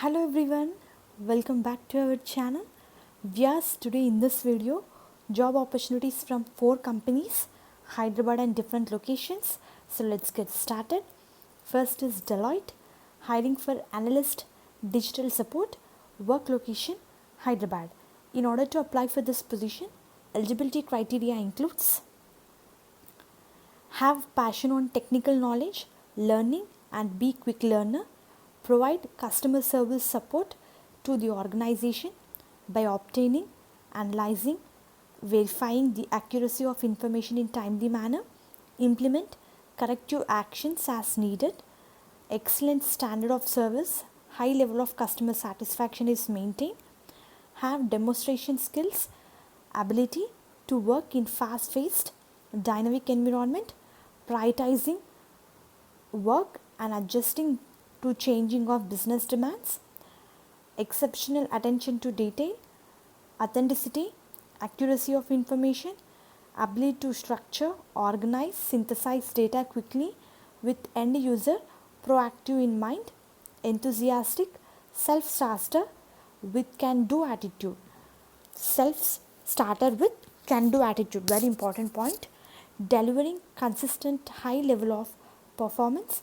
Hello everyone, welcome back to our channel. Yes, today in this video, job opportunities from 4 companies, Hyderabad and different locations. So let's get started. First is Deloitte, hiring for analyst digital support, work location Hyderabad. In order to apply for this position, eligibility criteria includes have passion on technical knowledge, learning and be quick learner, provide customer service support to the organization by obtaining, analyzing, verifying the accuracy of information in timely manner, implement corrective actions as needed, excellent standard of service, high level of customer satisfaction is maintained, have demonstration skills, ability to work in fast-paced, dynamic environment, prioritizing work and adjusting to changing of business demands, exceptional attention to detail, authenticity, accuracy of information, ability to structure, organize, synthesize data quickly with end user proactive in mind, enthusiastic, self-starter with can-do attitude. Self-starter with can-do attitude, very important point. Delivering consistent high level of performance,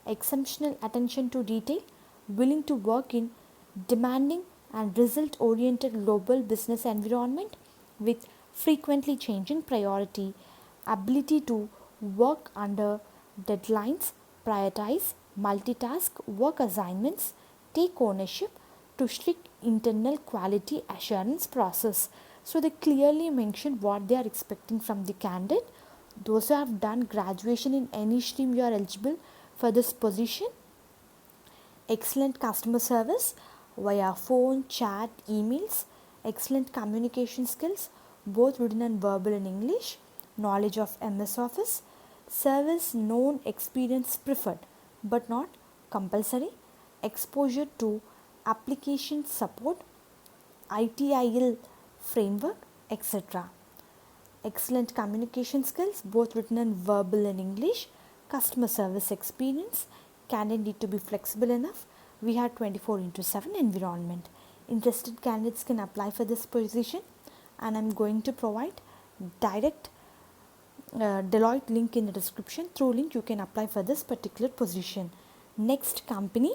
exceptional attention to detail, willing to work in demanding and result oriented global business environment with frequently changing priority, ability to work under deadlines, prioritize, multitask work assignments, take ownership to strict internal quality assurance process. So they clearly mention what they are expecting from the candidate. Those who have done graduation in any stream, you are eligible for this position. Excellent customer service via phone, chat, emails, excellent communication skills, both written and verbal in English, knowledge of MS Office, service known experience preferred but not compulsory, exposure to application support, ITIL framework, etc. Excellent communication skills, both written and verbal in English, customer service experience, candidate need to be flexible enough. We have 24 into 7 environment. Interested candidates can apply for this position, and I'm going to provide direct Deloitte link in the description. Through link you can apply for this particular position. Next company,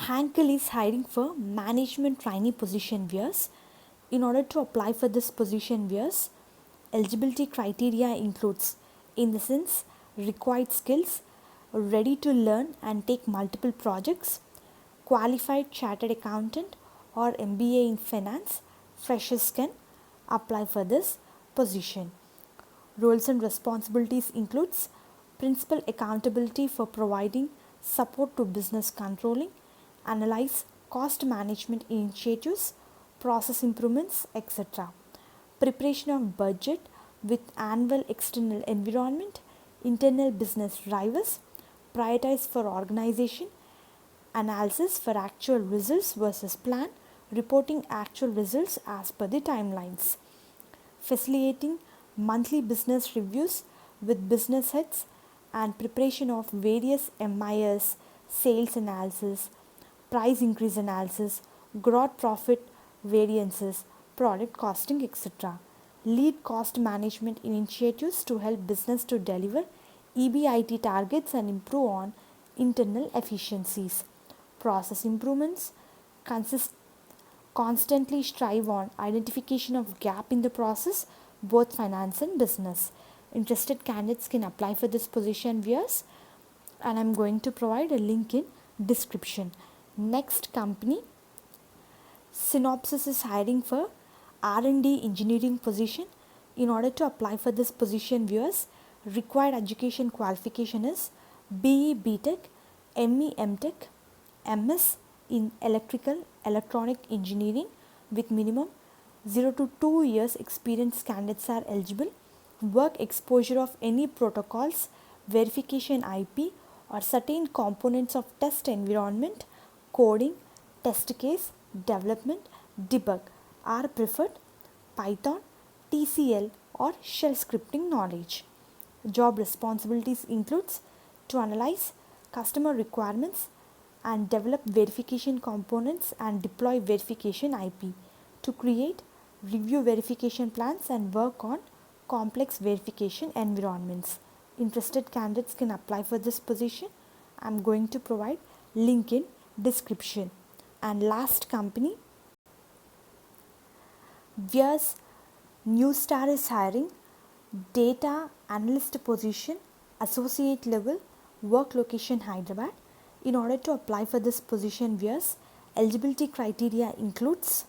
Hankel is hiring for management trainee position viewers. In order to apply for this position viewers, eligibility criteria includes, in the sense, required skills, ready to learn and take multiple projects, qualified chartered accountant or MBA in finance, freshers can apply for this position. Roles and responsibilities includes principal accountability for providing support to business controlling, analyze cost management initiatives, process improvements, etc. Preparation of budget with annual external environment, internal business drivers, prioritize for organization, analysis for actual results versus plan, reporting actual results as per the timelines, facilitating monthly business reviews with business heads and preparation of various MIS, sales analysis, price increase analysis, gross profit variances, product costing, etc. Lead cost management initiatives to help business to deliver EBIT targets and improve on internal efficiencies. Process improvements, constantly strive on identification of gap in the process, both finance and business. Interested candidates can apply for this position viewers, and I'm going to provide a link in description. Next company, Synopsys is hiring for R&D engineering position. In order to apply for this position viewers, required education qualification is BE BTech, ME MTech, MS in electrical electronic engineering with minimum 0 to 2 years experience candidates are eligible. Work exposure of any protocols, verification IP or certain components of test environment, coding, test case, development, debug are preferred. Python, TCL or shell scripting knowledge. Job responsibilities includes to analyze customer requirements, and develop verification components and deploy verification IP to create review verification plans and work on complex verification environments. Interested candidates can apply for this position. I'm going to provide link in description. And last company, Vias Newstar is hiring data analyst position, associate level, work location Hyderabad. In order to apply for this position, Vias eligibility criteria includes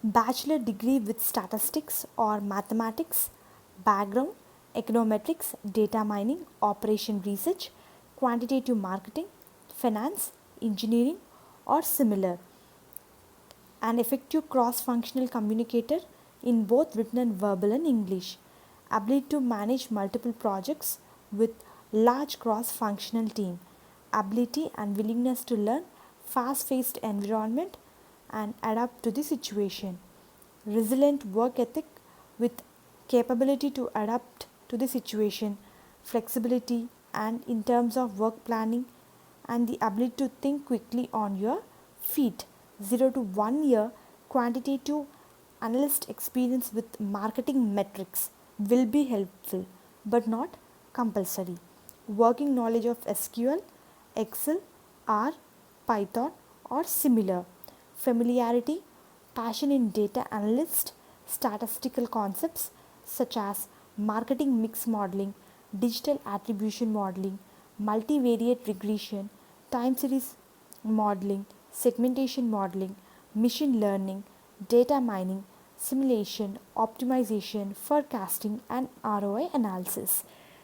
bachelor degree with statistics or mathematics, background, econometrics, data mining, operation research, quantitative marketing, finance, engineering, or similar. An effective cross-functional communicator in both written and verbal and English. Ability to manage multiple projects with large cross-functional team. Ability and willingness to learn fast-paced environment and adapt to the situation. Resilient work ethic with capability to adapt to the situation, flexibility and in terms of work planning, and the ability to think quickly on your feet. 0 to 1 year quantitative analyst experience with marketing metrics will be helpful but not compulsory. Working knowledge of SQL, Excel, R, Python or similar. Familiarity, passion in data analyst, statistical concepts such as marketing mix modeling, digital attribution modeling, multivariate regression, time series modeling, segmentation modeling, machine learning, data mining, simulation, optimization, forecasting and ROI analysis.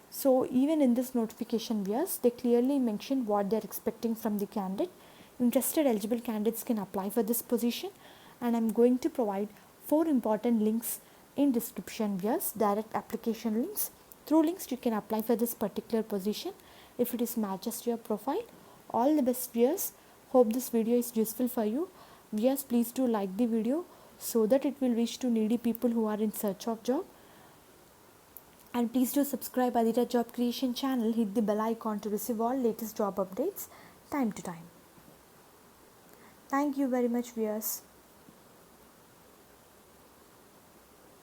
So even in this notification, yes, they clearly mention what they are expecting from the candidate. Interested eligible candidates can apply for this position, and I'm going to provide 4 important links in description. Yes, direct application links. Through links you can apply for this particular position if it is matches to your profile. All the best, viewers. Hope this video is useful for you. Viewers, please do like the video so that it will reach to needy people who are in search of job. And please do subscribe Aditya Job Creation channel. Hit the bell icon to receive all latest job updates time to time. Thank you very much, viewers.